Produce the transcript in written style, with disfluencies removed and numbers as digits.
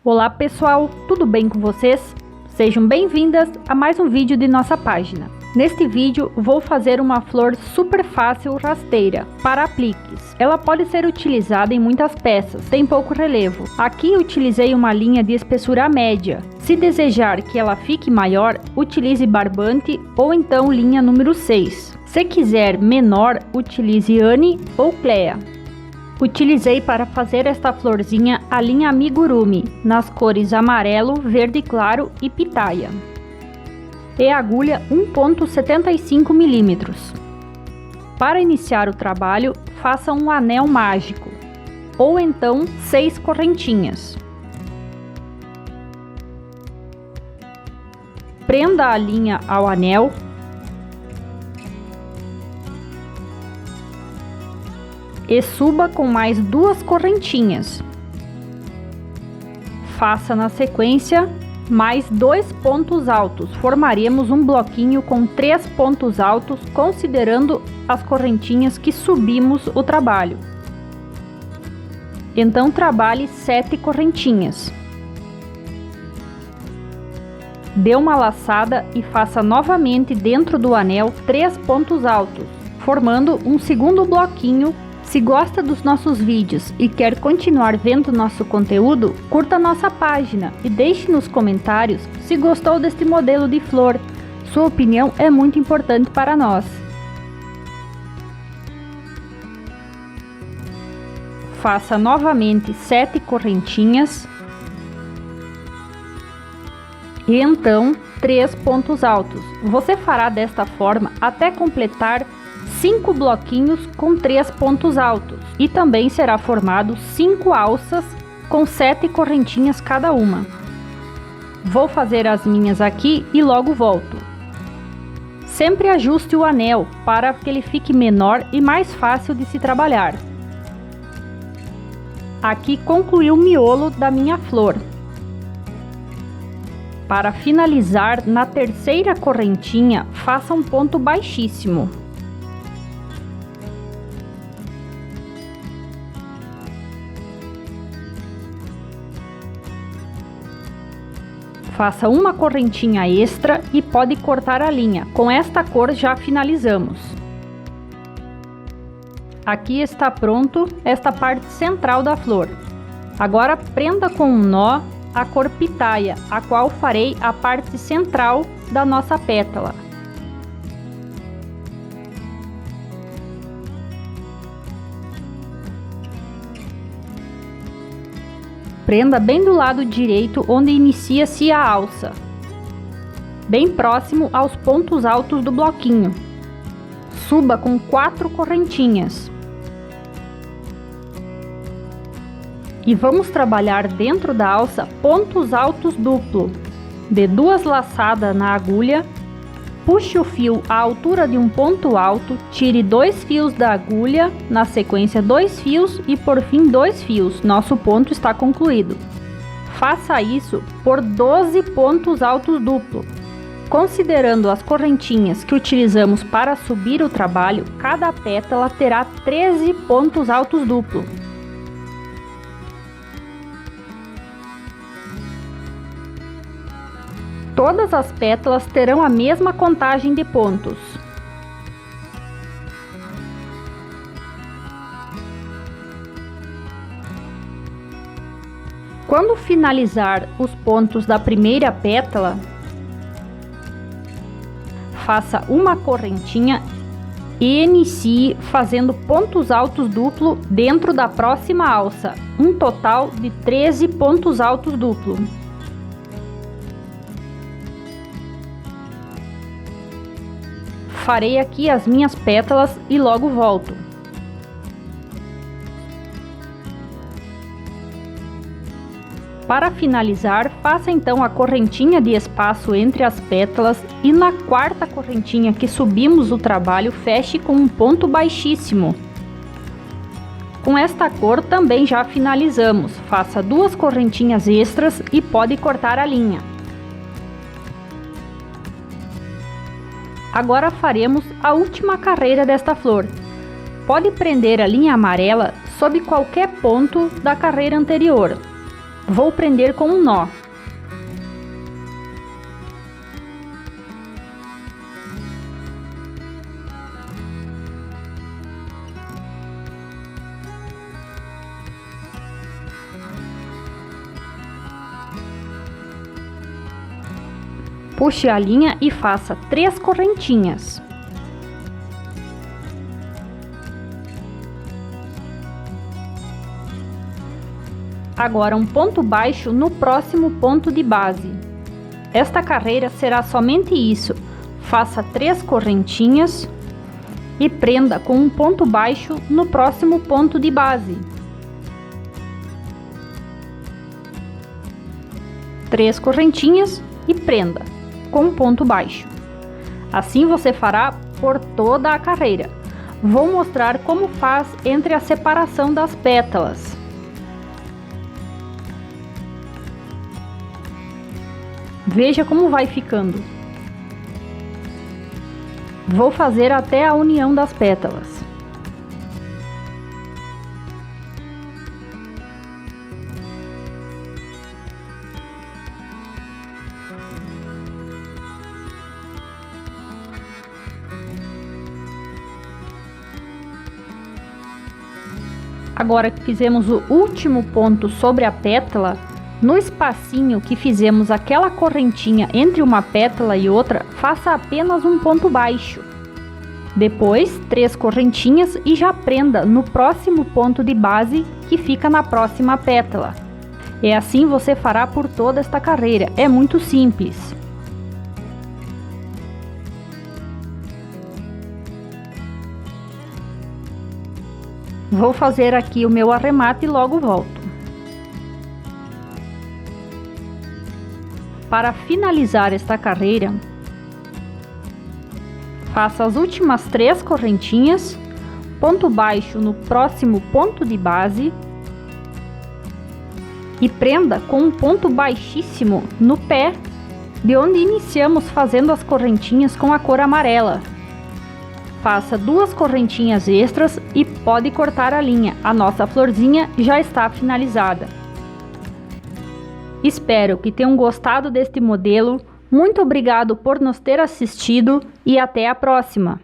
Olá pessoal, tudo bem com vocês? Sejam bem-vindas a mais um vídeo de nossa página. Neste vídeo vou fazer uma flor super fácil rasteira para apliques. Ela pode ser utilizada em muitas peças, tem pouco relevo. Aqui utilizei uma linha de espessura média. Se desejar que ela fique maior, utilize barbante ou então linha número 6. Se quiser menor, utilize Anne ou Clea. Utilizei para fazer esta florzinha a linha Amigurumi, nas cores amarelo, verde claro e pitaia. E agulha 1,75 mm. Para iniciar o trabalho, faça um anel mágico, ou então 6 correntinhas. Prenda a linha ao anel. E suba com mais 2 correntinhas. Faça na sequência mais 2 pontos altos. Formaremos um bloquinho com 3 pontos altos, considerando as correntinhas que subimos o trabalho. Então trabalhe 7 correntinhas. Dê uma laçada e faça novamente dentro do anel 3 pontos altos, formando um segundo bloquinho. Se gosta dos nossos vídeos e quer continuar vendo nosso conteúdo, curta nossa página e deixe nos comentários se gostou deste modelo de flor. Sua opinião é muito importante para nós. Faça novamente 7 correntinhas e então 3 pontos altos. Você fará desta forma até completar 5 bloquinhos com 3 pontos altos e também será formado 5 alças com 7 correntinhas cada uma. Vou fazer as minhas aqui e logo volto. Sempre ajuste o anel para que ele fique menor e mais fácil de se trabalhar. Aqui concluí o miolo da minha flor. Para finalizar, na terceira correntinha, faça um ponto baixíssimo. Faça uma correntinha extra e pode cortar a linha. Com esta cor já finalizamos. Aqui está pronto esta parte central da flor. Agora prenda com um nó a cor pitaia, a qual farei a parte central da nossa pétala. Prenda bem do lado direito, onde inicia-se a alça, bem próximo aos pontos altos do bloquinho. Suba com 4 correntinhas. E vamos trabalhar dentro da alça pontos altos duplo. Dê 2 laçadas na agulha, puxe o fio à altura de um ponto alto, tire 2 fios da agulha, na sequência 2 fios e por fim 2 fios. Nosso ponto está concluído. Faça isso por 12 pontos altos duplo. Considerando as correntinhas que utilizamos para subir o trabalho, cada pétala terá 13 pontos altos duplo. Todas as pétalas terão a mesma contagem de pontos. Quando finalizar os pontos da primeira pétala, faça uma correntinha e inicie fazendo pontos altos duplo dentro da próxima alça, um total de 13 pontos altos duplo. Farei aqui as minhas pétalas e logo volto. Para finalizar, faça então a correntinha de espaço entre as pétalas e na quarta correntinha que subimos o trabalho, feche com um ponto baixíssimo. Com esta cor também já finalizamos. Faça 2 correntinhas extras e pode cortar a linha. Agora faremos a última carreira desta flor. Pode prender a linha amarela sob qualquer ponto da carreira anterior. Vou prender com um nó. Puxe a linha e faça 3 correntinhas. Agora um ponto baixo no próximo ponto de base. Esta carreira será somente isso. Faça 3 correntinhas e prenda com um ponto baixo no próximo ponto de base. 3 correntinhas e prenda com um ponto baixo. Assim você fará por toda a carreira. Vou mostrar como faz entre a separação das pétalas. Veja como vai ficando. Vou fazer até a união das pétalas. Agora que fizemos o último ponto sobre a pétala, no espacinho que fizemos aquela correntinha entre uma pétala e outra, faça apenas um ponto baixo. Depois, 3 correntinhas e já prenda no próximo ponto de base que fica na próxima pétala. E assim você fará por toda esta carreira, é muito simples. Vou fazer aqui o meu arremate e logo volto. Para finalizar esta carreira, faça as últimas 3 correntinhas, ponto baixo no próximo ponto de base e prenda com um ponto baixíssimo no pé de onde iniciamos fazendo as correntinhas com a cor amarela. Faça 2 correntinhas extras e pode cortar a linha. A nossa florzinha já está finalizada. Espero que tenham gostado deste modelo. Muito obrigado por nos ter assistido e até a próxima!